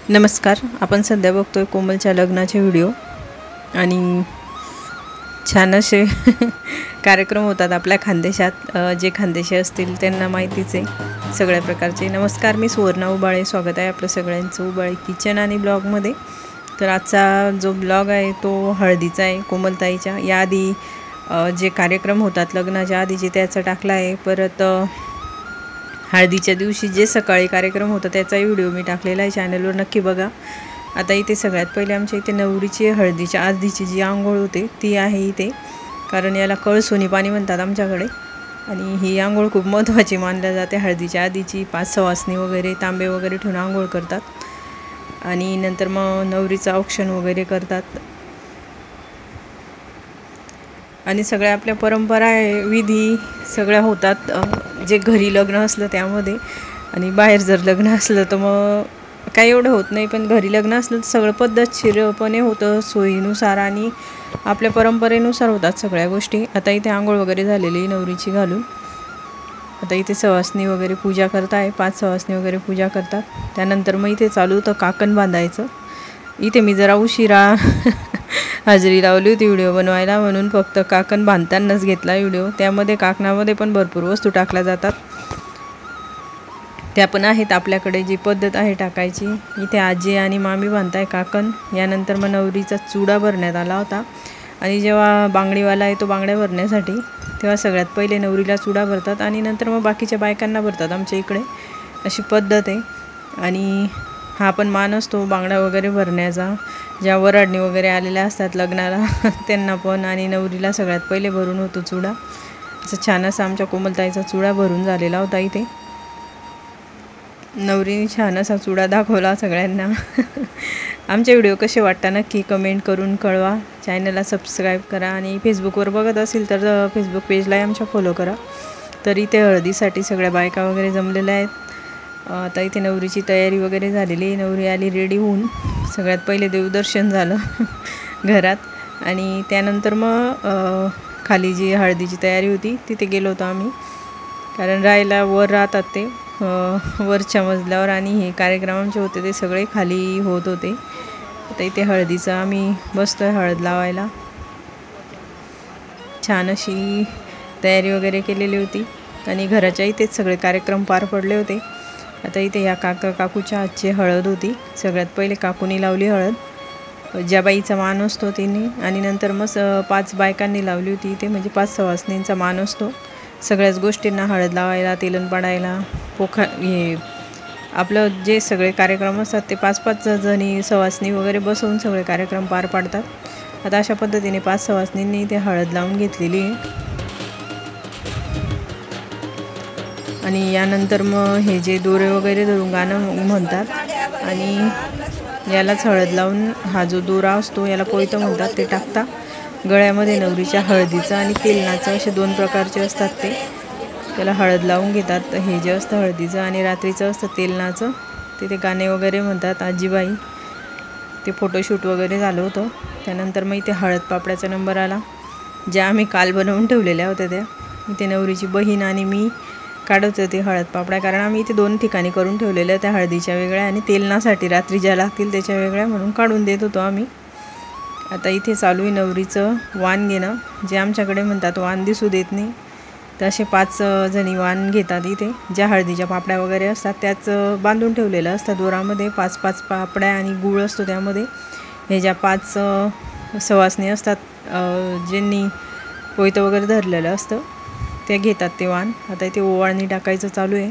नमस्कार. आपण सध्या बघतोय कोमलच्या लग्नाचे व्हिडिओ आणि छान असे कार्यक्रम होतात आपल्या खानदेशात. जे खानदेशी असतील त्यांना माहितीच आहे सगळ्या प्रकारचे. नमस्कार, मी सुवर्णा उबाळे. स्वागत आहे आपलं सगळ्यांचं उबाळे किचन आणि ब्लॉगमध्ये. तर आजचा जो ब्लॉग आहे तो हळदीचा आहे कोमलताईच्या. याआधी जे कार्यक्रम होतात लग्नाच्या आधीचे त्याचा टाकला आहे. परत हळदीच्या दिवशी जे सकाळी कार्यक्रम होता त्याचाही व्हिडिओ मी टाकलेला आहे चॅनलवर, नक्की बघा. आता इथे सगळ्यात पहिले आमच्या इथे नवरीची हळदीच्या आधीची जी आंघोळ होते ती आहे इथे, कारण याला कळसोनी पाणी म्हणतात आमच्याकडे. आणि ही आंघोळ खूप महत्त्वाची मानल्या जाते हळदीच्या आधीची. 5 सवासणी वगैरे तांबे वगैरे ठेवून आंघोळ करतात आणि नंतर मग नवरीचं औक्षण वगैरे करतात. आणि सगळ्या आपल्या परंपरा विधी सगळ्या होतात, जे घरी लग्न असलं त्यामध्ये. आणि बाहेर जर लग्न असलं तर मग काही एवढं होत नाही, पण घरी लग्न असलं तर सगळं पद्धतशीरपणे होतं, सोयीनुसार आणि आपल्या परंपरेनुसार होतात सगळ्या गोष्टी. आता इथे आंघोळ वगैरे झालेली नवरीची घालून. आता इथे सवासणी वगैरे पूजा करत आहे, 5 सवासणी वगैरे पूजा करतात. त्यानंतर मग इथे चालू होतं काकण बांधायचं. इथे मी जरा उशिरा हजेरी लावली होती व्हिडिओ बनवायला, म्हणून फक्त काकण बांधतानाच घेतला व्हिडिओ. त्यामध्ये काकणामध्ये पण भरपूर वस्तू टाकल्या जातात, त्या पण आहेत आपल्याकडे जी पद्धत आहे टाकायची. इथे आजी आणि मामी बांधताय काकण. यानंतर मग नवरीचा चुडा भरण्यात आला होता. आणि जेव्हा बांगडीवाला येतो बांगड्या भरण्यासाठी तेव्हा सगळ्यात पहिले नवरीला चुडा भरतात आणि नंतर मग बाकीच्या बायकांना भरतात. आमच्या इकडे अशी पद्धत आहे. आणि हा पण मान असतो बांगडा वगैरे भरण्याचा. ज्या वराडणी वगैरे आलेल्या असतात लग्नाला त्यांना पण. आणि नवरीला सगळ्यात पहिले भरून होतो चुडा. असं छान असा आमच्या कोमलताईचा चुडा भरून झालेला होता इथे. नवरीने छान असा चुडा दाखवला सगळ्यांना. आमचे व्हिडिओ कसे वाटतात नक्की कमेंट करून कळवा. चॅनलला सबस्क्राईब करा आणि फेसबुकवर बघत असेल तर फेसबुक पेजलाही आमच्या फॉलो करा. तर इथे हळदीसाठी सगळ्या बायका वगैरे जमलेल्या आहेत. आता इथे नवरीची तयारी वगैरे झालेली. नवरी आली रेडी होऊन. सगळ्यात पहिले देवदर्शन झालं घरात आणि त्यानंतर मग खाली जी हळदीची तयारी होती तिथे गेलो होतो आम्ही, कारण राहायला वर राहतात ते वरच्या मजल्यावर. आणि हे कार्यक्रम आमचे होते ते सगळे खाली होत होते. आता इथे हळदीचं आम्ही बसतोय हळद लावायला. छान अशी तयारी वगैरे केलेली होती आणि घराच्या इथेच सगळे कार्यक्रम पार पडले होते. आता इथे ह्या काकूच्या हातची हळद होती. सगळ्यात पहिले काकूनी लावली हळद, ज्या बाईचा मान असतो तिने. आणि नंतर मग 5 बायकांनी लावली होती इथे, म्हणजे 5 सवासणींचा मान असतो सगळ्याच गोष्टींना हळद लावायला, तेलन पाडायला, हे आपलं जे सगळे कार्यक्रम असतात ते 5-5 जणी सवासणी वगैरे बसवून सगळे कार्यक्रम पार पाडतात. आता अशा पद्धतीने 5 सवासणींनी इथे हळद लावून घेतलेली आहे. आणि यानंतर मग हे जे दोरे वगैरे धरून गाणं म्हणतात आणि यालाच हळद लावून हा जो दोरा असतो याला पोयतं म्हणतात ते टाकता गळ्यामध्ये नवरीच्या. हळदीचं आणि तेलनाचं असे 2 प्रकारचे असतात ते. त्याला हळद लावून घेतात. हे जे असतं हळदीचं आणि रात्रीचं असतं तेलनाचं. तिथे गाणे वगैरे म्हणतात आजीबाई. ते फोटोशूट वगैरे झालं होतं. त्यानंतर मग इथे हळद पापड्याचा नंबर आला, ज्या आम्ही काल बनवून ठेवलेल्या होत्या त्या. इथे नवरीची बहीण आणि मी काढत होते हळद पापड्या, कारण आम्ही इथे 2 ठिकाणी करून ठेवलेल्या त्या हळदीच्या वेगळ्या आणि तेलनासाठी रात्री ज्या लागतील त्याच्या वेगळ्या, म्हणून काढून देत होतो आम्ही. आता इथे चालू आहे नवरीचं वाण घेणं, जे आमच्याकडे म्हणतात वाण दिसू देत नाही. तर असे 5 जणी वाण घेतात इथे. ज्या हळदीच्या पापड्या वगैरे असतात त्याच बांधून ठेवलेलं असतात दोरामध्ये. 5-5 पापड्या आणि गूळ असतो त्यामध्ये. हे ज्या 5 सवासणी असतात ज्यांनी पोयतं वगैरे धरलेलं असतं ते घेतात ते वाण. आता इथे ओवाळणी टाकायचं चालू आहे.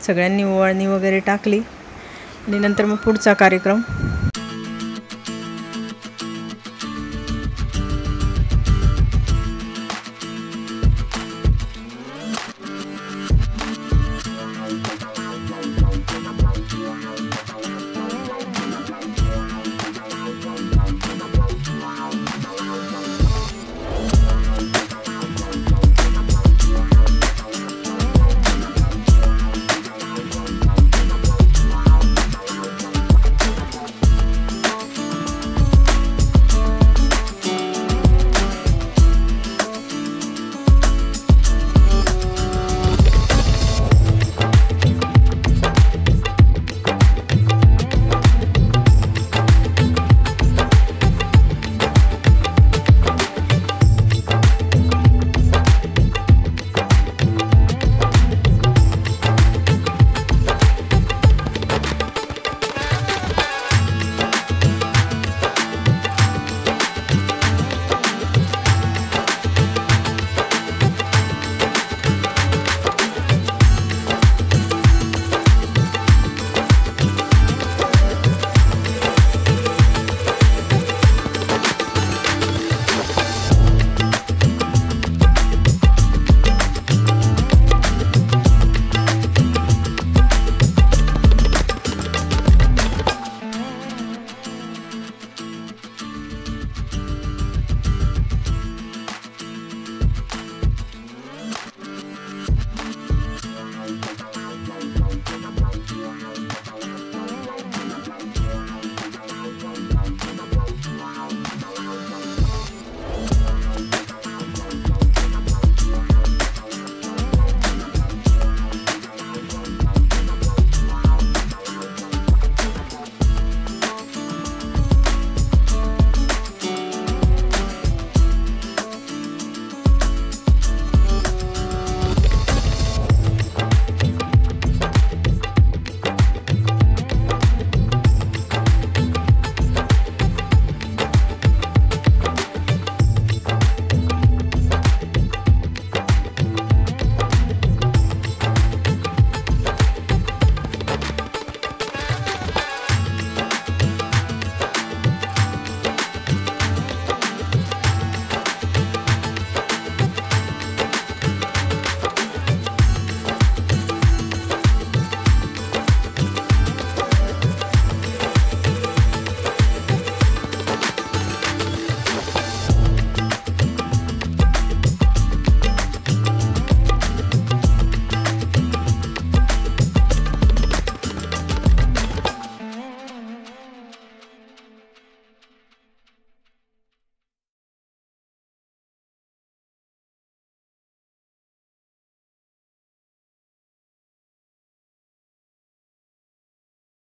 सगळ्यांनी ओवाळणी वगैरे टाकली आणि नंतर मग पुढचा कार्यक्रम.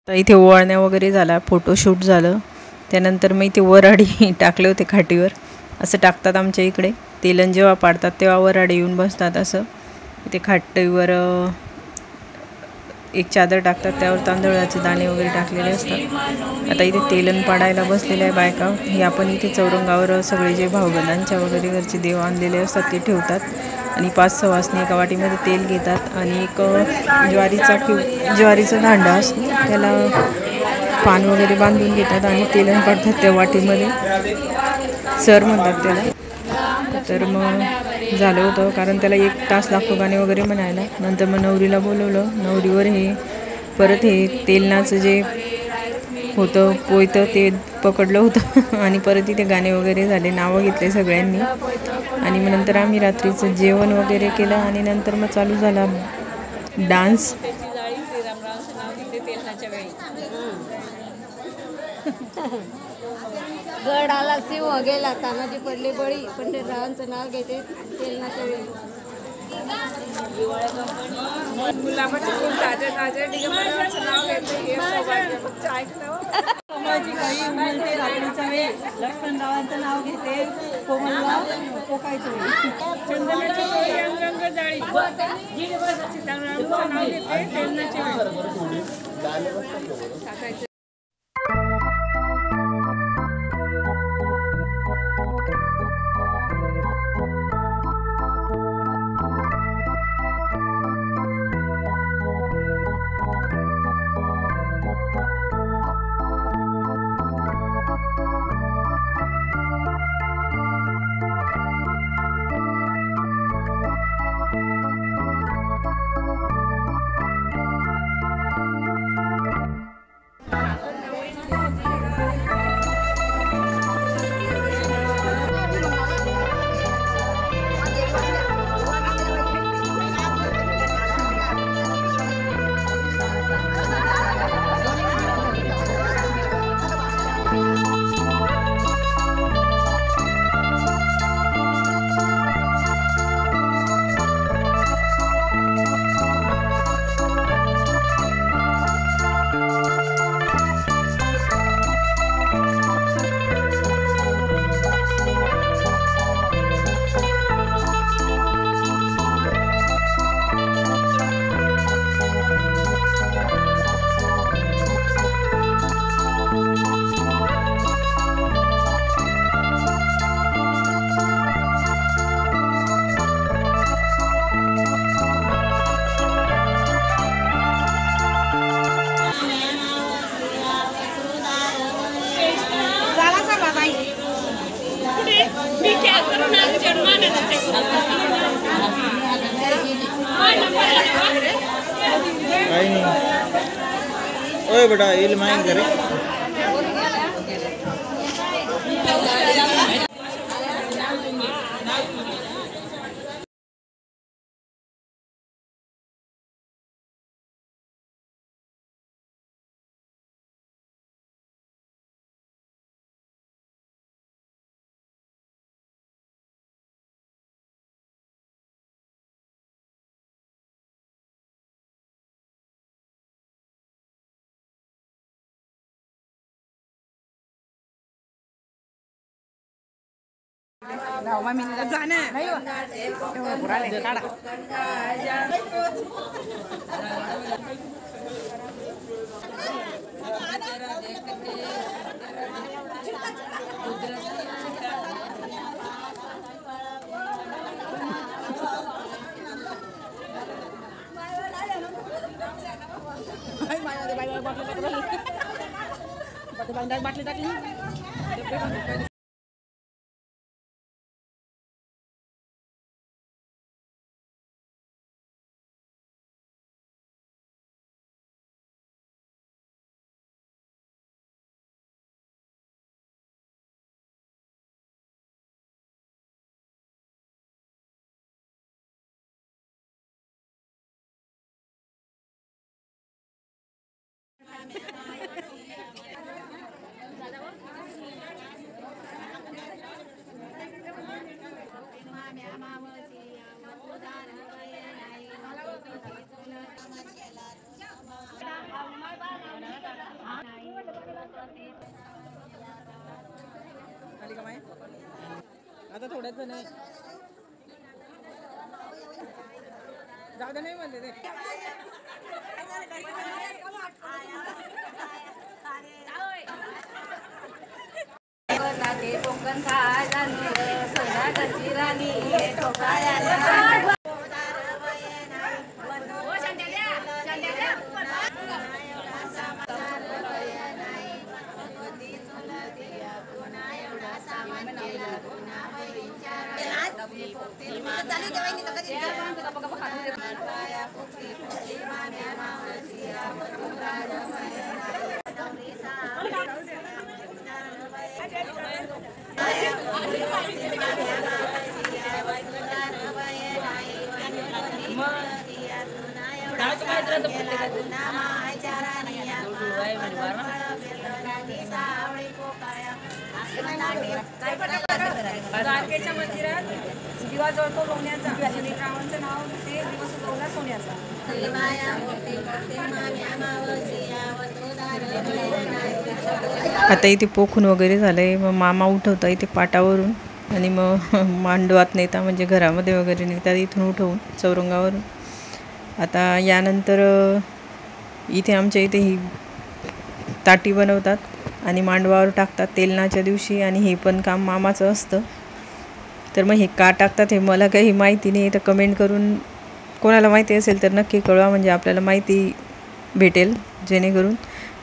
तर इथे ओवाळण्या वगैरे झाला, फोटोशूट झालं. त्यानंतर मग इथे वराडी टाकले होते खाटीवर. असं टाकतात आमच्या इकडे. तेलन जेव्हा पाडतात तेव्हा वराडी येऊन बसतात. असं इथे खाटीवर एक चादर टाकतात, त्यावर तांदळाचे दाणे वगैरे टाकलेले असतात. आता इथे तेलन पाडायला बसलेले आहे बायका. हे आपण इथे चौरंगावर सगळे जे भावबंधांच्या वगैरे घरचे देव आणलेले असतात ते ठेवतात. आणि 5-6 वासनी एका वाटीमध्ये तेल घेतात आणि एक ज्वारीचा दांडा असतो त्याला पान वगैरे बांधून घेतात आणि तेलन पाडतात त्या वाटीमध्ये. सर म्हणतात त्याला. तर मग झालं होतं, कारण त्याला 1 तास लागतो गाणे वगैरे म्हणायला. नंतर मग नवरीला बोलवलं. नवरीवर हे परत हे तेलनाचं जे होतं पोयतं ते पकडलं होतं आणि परत इथे गाणे वगैरे झाले, नावं घेतले सगळ्यांनी. आणि मग नंतर आम्ही रात्रीचं जेवण वगैरे केलं आणि नंतर मग चालू झाला डान्स. गड आला सिंह गेला, तानाजी पडले बळी, पंडितरावांचं नाव घेते तेलनाच्या वेळी. गुलाबाचे फुल ताजे ताजे दिगंबराचं नाव घेते, हे सौभाग्य फक्त ऐकलं. कमळाची कळी उमलते रात्रीच्या वेळी, लक्ष्मणरावांचं नाव घेते कोमलला पोकायच्या वेळी. चंदनाची चोळी अंग जाळी, सीतारामांचं नाव घेते तेलनाच्या वेळी. काही नाही. ओय बेटा येईल माहीत करे. बाटली टाकली. आता थोड्याच नाही जाऊ दे नाही म्हणते ते कोकण खायला सोना गची राणी द्वारकेच्या मंदिरात दिवा जळतो लोण्याचा रावणचं नाव ते दिवस उगवला सोन्याचा. आता इथे पोखून वगैरे झालंय. मग मामा उठवता इथे पाटावरून आणि मग मांडवात नेता म्हणजे घरामध्ये वगैरे नेतात इथून उठवून चौरंगावरून. आता यानंतर इथे आमच्या इथे ही ताटी बनवतात आणि मांडवावर टाकतात तेलनाच्या दिवशी आणि हे पण काम मामाचं असतं. तर मग हे का टाकतात हे मला काही माहिती नाही. तर कमेंट करून कोणाला माहिती असेल तर नक्की कळवा म्हणजे आपल्याला माहिती भेटेल जेणेकरून.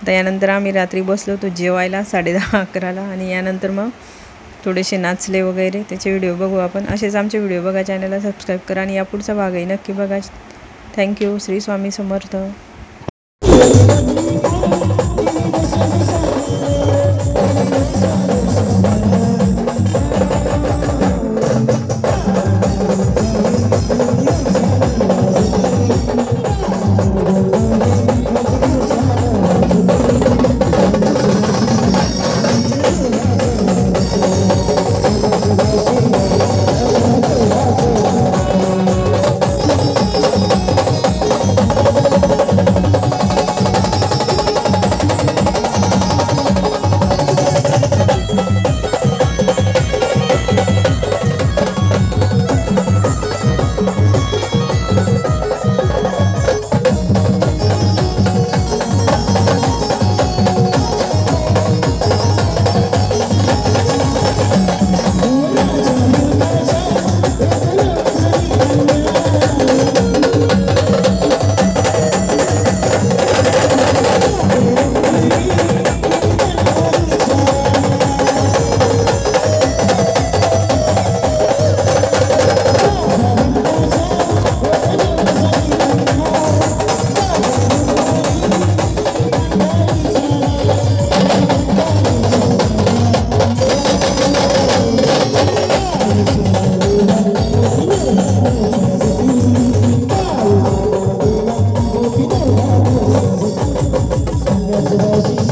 आता यानंतर आम्ही रात्री बसलो होतो जेवायला 10:30-11ला आणि यानंतर मग थोडेसे नाचले वगैरे त्याचे व्हिडिओ बघू आपण. असेच आमचे व्हिडिओ बघा, चॅनलला सबस्क्राईब करा आणि या पुढचा भागही नक्की बघा. थँक्यू. श्री स्वामी समर्थ. Gracias.